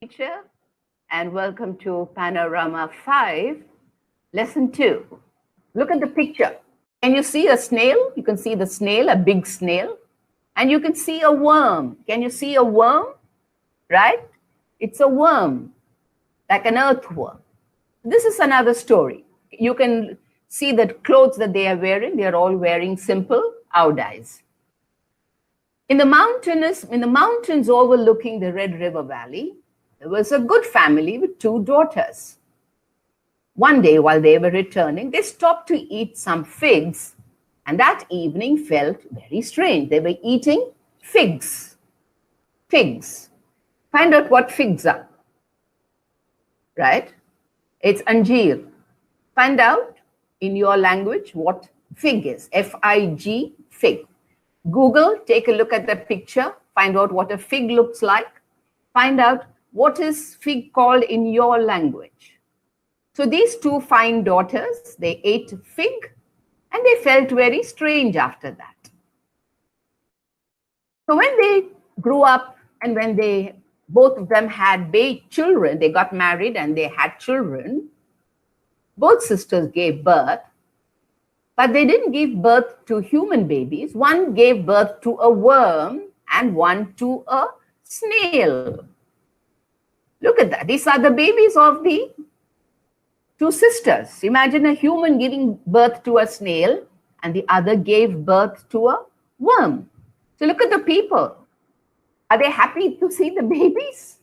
Teacher, and welcome to Panorama 5, Lesson 2. Look at the picture. Can you see a snail? You can see the snail, a big snail. And you can see a worm. Can you see a worm? Right? It's a worm, like an earthworm. This is another story. You can see the clothes that they are wearing. They are all wearing simple Audis. In the mountains overlooking the Red River Valley, there was a good family with two daughters. One day, while they were returning, they stopped to eat some figs, and that evening felt very strange. They were eating figs. Figs. Find out what figs are. Right? It's anjeer. Find out in your language what fig is. F-I-G, fig. Google, take a look at the picture, find out what a fig looks like. Find out what is fig called in your language. So these two fine daughters, they ate fig and they felt very strange after that. So when they grew up and when both of them had children, they got married and they had children, both sisters gave birth, but they didn't give birth to human babies. One gave birth to a worm and one to a snail. Look at that. These are the babies of the two sisters. Imagine a human giving birth to a snail and the other gave birth to a worm. So look at the people. Are they happy to see the babies?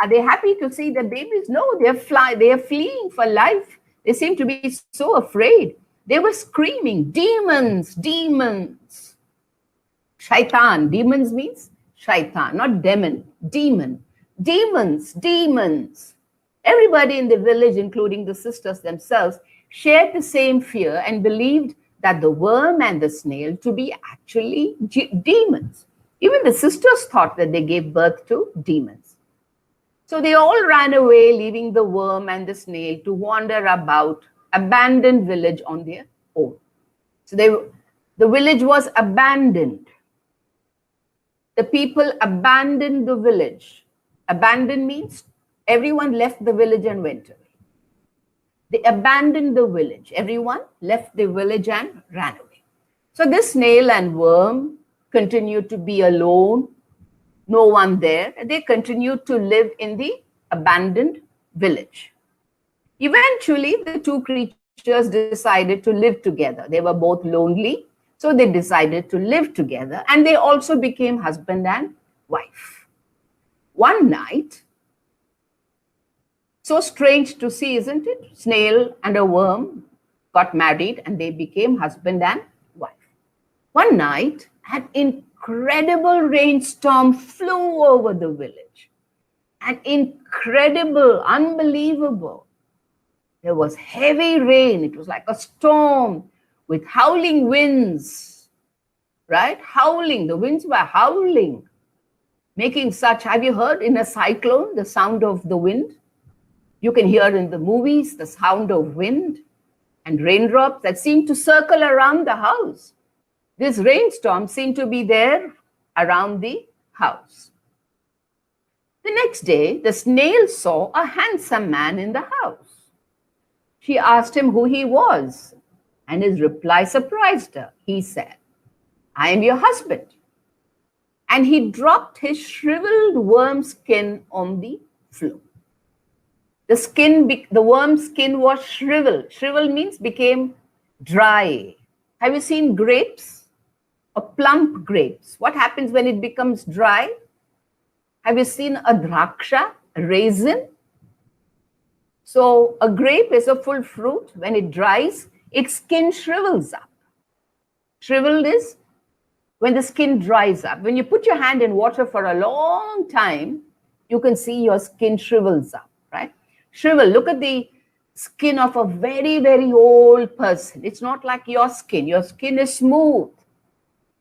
Are they happy to see the babies? No, they are fleeing for life. They seem to be so afraid. They were screaming, demons, demons. Shaitan. Demons means shaitan, not demon, demon. Demons, demons. Everybody in the village, including the sisters themselves, shared the same fear and believed that the worm and the snail to be actually demons. Even the sisters thought that they gave birth to demons. So they all ran away, leaving the worm and the snail to wander about abandoned village on their own. So the village was abandoned. The people abandoned the village. Abandon means everyone left the village and went away. They abandoned the village. Everyone left the village and ran away. So this snail and worm continued to be alone, no one there, and they continued to live in the abandoned village. Eventually, the two creatures decided to live together. They were both lonely, so they decided to live together, and they also became husband and wife. One night, so strange to see, isn't it? Snail and a worm got married and they became husband and wife. One night, an incredible rainstorm flew over the village. An incredible, unbelievable. There was heavy rain. It was like a storm with howling winds, right? Howling. The winds were howling. Making such, have you heard in a cyclone, the sound of the wind? You can hear in the movies the sound of wind and raindrops that seem to circle around the house. This rainstorm seemed to be there around the house. The next day, the snail saw a handsome man in the house. She asked him who he was, and his reply surprised her. He said, "I am your husband." And he dropped his shriveled worm skin on the floor. The worm skin was shriveled. Shriveled means became dry. Have you seen grapes or plump grapes? What happens when it becomes dry? Have you seen a draksha, a raisin? So a grape is a full fruit. When it dries, its skin shrivels up. Shriveled is when the skin dries up. When you put your hand in water for a long time, you can see your skin shrivels up, right? Shrivel, look at the skin of a very, very old person. It's not like your skin. Your skin is smooth.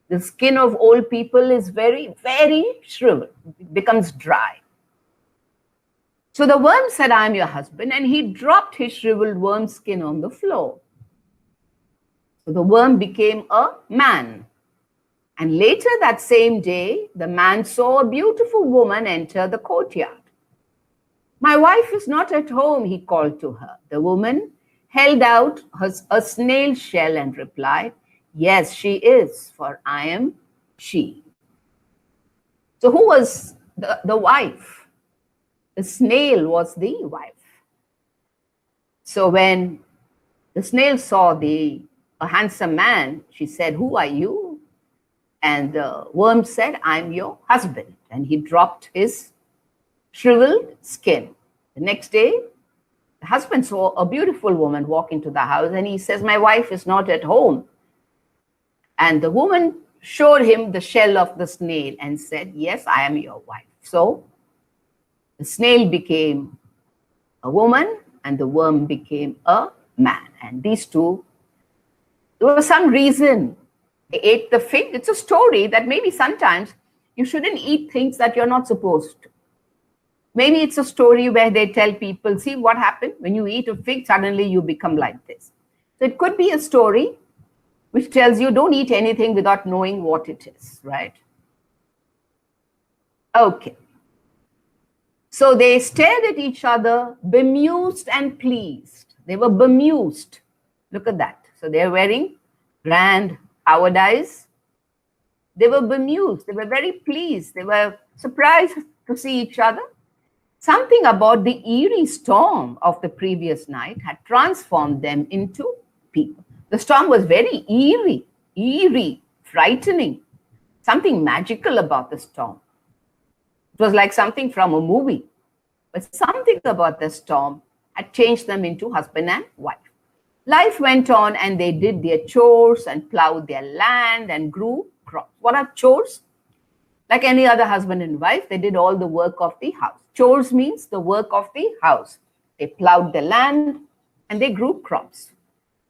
The skin of old people is very, very shriveled. It becomes dry. So the worm said, "I am your husband," and he dropped his shriveled worm skin on the floor. So the worm became a man. And later that same day, the man saw a beautiful woman enter the courtyard. My wife is not at home, he called to her. The woman held out a snail shell and replied, yes, she is, for I am she. So who was the wife? The snail was the wife. So when the snail saw a handsome man, she said, who are you? And the worm said, I'm your husband. And he dropped his shriveled skin. The next day, the husband saw a beautiful woman walk into the house and he says, my wife is not at home. And the woman showed him the shell of the snail and said, yes, I am your wife. So the snail became a woman and the worm became a man. And these two, there was some reason they ate the fig. It's a story that maybe sometimes you shouldn't eat things that you're not supposed to. Maybe it's a story where they tell people, see what happened when you eat a fig, suddenly you become like this. So it could be a story which tells you don't eat anything without knowing what it is, right? Okay. So they stared at each other, bemused and pleased. They were bemused. Look at that. So they're wearing grand howard eyes. They were bemused. They were very pleased. They were surprised to see each other. Something about the eerie storm of the previous night had transformed them into people. The storm was very eerie, frightening. Something magical about the storm. It was like something from a movie. But something about the storm had changed them into husband and wife. Life went on and they did their chores and plowed their land and grew crops. What are chores? Like any other husband and wife, they did all the work of the house. Chores means the work of the house. They plowed the land and they grew crops.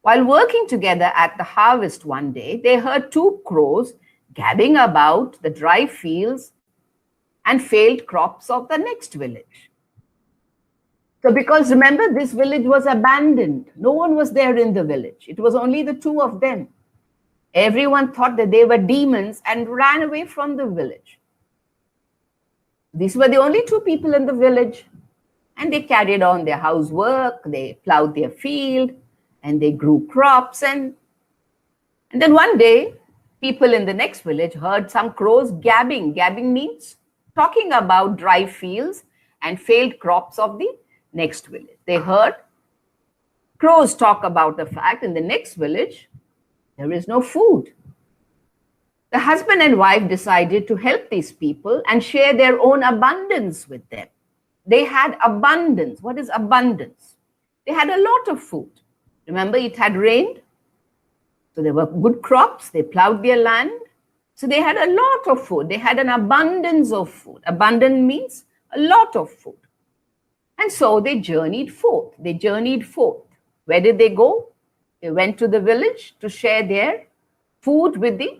While working together at the harvest one day, they heard two crows gabbing about the dry fields and failed crops of the next village. So because remember, this village was abandoned. No one was there in the village. It was only the two of them. Everyone thought that they were demons and ran away from the village. These were the only two people in the village. And they carried on their housework, they plowed their field, and they grew crops. And then one day, people in the next village heard some crows gabbing. Gabbing means talking about dry fields and failed crops of the next village. They heard crows talk about the fact in the next village, there is no food. The husband and wife decided to help these people and share their own abundance with them. They had abundance. What is abundance? They had a lot of food. Remember, it had rained. So there were good crops. They plowed their land. So they had a lot of food. They had an abundance of food. Abundant means a lot of food. And so they journeyed forth. Where did they go? They went to the village to share their food with the